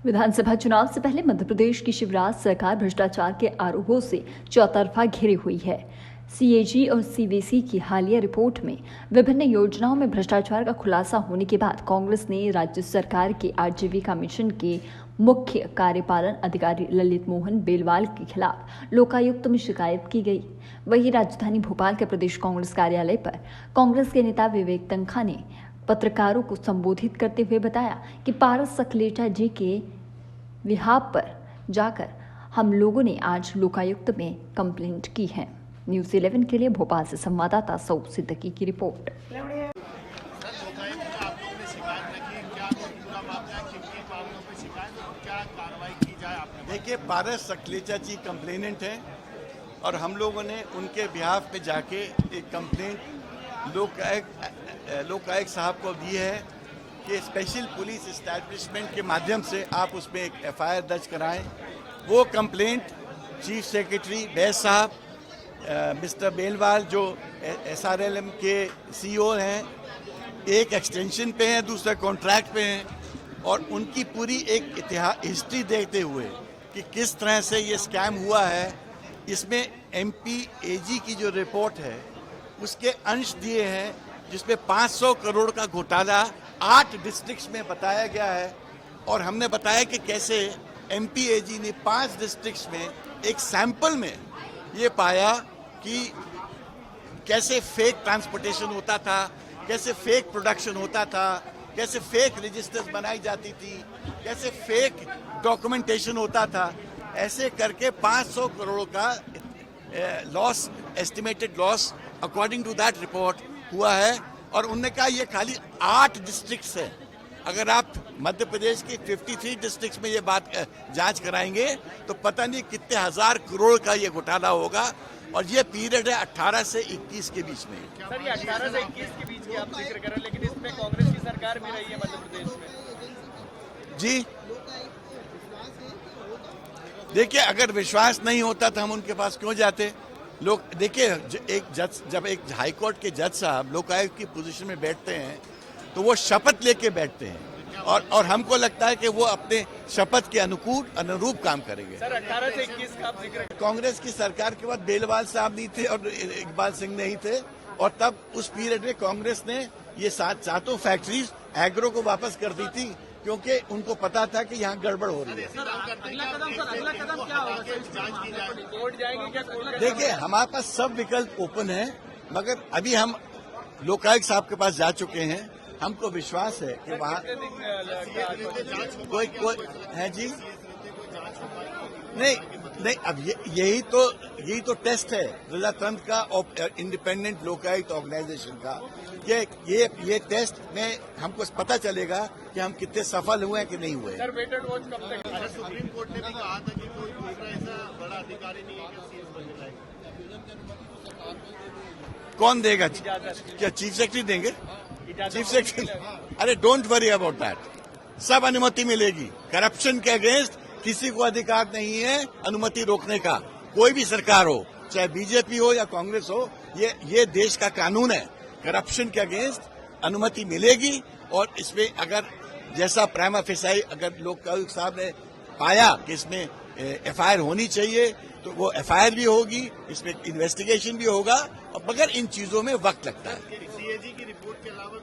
विधानसभा चुनाव से पहले मध्य प्रदेश की शिवराज सरकार भ्रष्टाचार के आरोपों से चौतरफा घिरी हुई है। सीएजी और सीवीसी की हालिया रिपोर्ट में विभिन्न योजनाओं में भ्रष्टाचार का खुलासा होने के बाद कांग्रेस ने राज्य सरकार के आजीविका मिशन के मुख्य कार्यपालन अधिकारी ललित मोहन बेलवाल के खिलाफ लोकायुक्त में शिकायत की गई। वहीं राजधानी भोपाल के प्रदेश कांग्रेस कार्यालय पर कांग्रेस के नेता विवेक तन्खा ने पत्रकारों को संबोधित करते हुए बताया कि पारस सकलेचा जी के विहाप पर जाकर हम लोगों ने आज लोकायुक्त में कंप्लेंट की है। न्यूज़ 11 के लिए भोपाल से संवाददाता सऊद सिद्दीकी की रिपोर्ट। देखिए, पारस सकलेचा जी कंप्लेनेंट हैं और हम लोगों ने उनके बिहाफ पे जाके एक कंप्लेंट लोकायुक्त साहब को दी है कि स्पेशल पुलिस एस्टैब्लिशमेंट के माध्यम से आप उसमें एक एफआईआर दर्ज कराएं। वो कंप्लेंट चीफ सेक्रेटरी बैस साहब, मिस्टर बेलवाल जो एसआरएलएम के सीईओ हैं, एक एक्सटेंशन पे हैं, दूसरा कॉन्ट्रैक्ट पे हैं, और उनकी पूरी एक हिस्ट्री देखते हुए कि किस तरह से ये स्कैम हुआ है, इसमें एमपीएजी की जो रिपोर्ट है उसके अंश दिए हैं जिसमें 500 करोड़ का घोटाला 8 डिस्ट्रिक्ट्स में बताया गया है। और हमने बताया कि कैसे एमपीएजी ने 5 डिस्ट्रिक्ट्स में एक सैंपल में ये पाया कि कैसे फेक ट्रांसपोर्टेशन होता था, कैसे फेक प्रोडक्शन होता था, कैसे फेक रजिस्टर्स बनाई जाती थी, कैसे फेक डॉक्यूमेंटेशन होता था। ऐसे करके 500 करोड़ का loss, estimated loss according to that report हुआ है। और उन्होंने कहा ये खाली 8 डिस्ट्रिक्ट्स है। अगर आप मध्य प्रदेश की 53 डिस्ट्रिक्ट्स में ये बात जांच कराएंगे तो पता नहीं कितने हजार करोड़ का ये घोटाला होगा। और ये पीरियड है 18 से 21 के बीच में। सर, ये 18 से 21 के बीच की आप जिक्र कर रहे हैं, लेकिन इसमें कांग्रेस की सरकार भी रही है मध्य प्रदेश में। जी देखिए, अगर विश्वास नहीं होता तो हम उनके पास क्यों जाते। लोग देखिए, जब एक हाईकोर्ट के जज साहब लोकायुक्त की पोजीशन में बैठते हैं तो वो शपथ लेके बैठते हैं और हमको लगता है कि वो अपने शपथ के अनुरूप काम करेंगे। सर, 18 से 21 का आप जिक्र। कांग्रेस की सरकार के बाद बेलवाल साहब नहीं थे और इकबाल सिंह नहीं थे, और तब उस पीरियड में कांग्रेस ने ये सातों फैक्ट्रीज एग्रो को वापस कर दी थी क्योंकि उनको पता था कि यहाँ गड़बड़ हो रही है। अगला कदम क्या होगा? कोर्ट जाएंगे क्या? देखिए, हमारे पास सब विकल्प ओपन है, मगर अभी हम लोकायुक्त साहब के पास जा चुके हैं। हमको विश्वास है कि वहाँ कोई है जी। नहीं, अब यही तो टेस्ट है प्रजातंत्र का और इंडिपेंडेंट लोकायुक्त ऑर्गेनाइजेशन का। ये टेस्ट में हमको पता चलेगा कि हम कितने सफल हुए हैं कि नहीं हुए। सर, वेट एंड वॉच कब तक? सुप्रीम कोर्ट ने भी कहा था कि कोई दूसरा ऐसा बड़ा अधिकारी नहीं है कि सीएस बनने लायक। कौन देगा? क्या चीफ सेक्रेटरी देंगे? Chief secretary? अरे डोंट वरी अबाउट दैट, सब अनुमति मिलेगी। करप्शन के अगेंस्ट किसी को अधिकार नहीं है अनुमति रोकने का। कोई भी सरकार हो, चाहे बीजेपी हो या कांग्रेस हो, ये देश का कानून है। करप्शन के अगेंस्ट अनुमति मिलेगी और इसमें अगर जैसा प्राइमा फेसाई अगर लोकायुक्त साहब ने पाया कि इसमें एफआईआर होनी चाहिए तो वो एफआईआर भी होगी, इसमें इन्वेस्टिगेशन भी होगा, और मगर इन चीजों में वक्त लगता है। सीएजी की रिपोर्ट के अलावा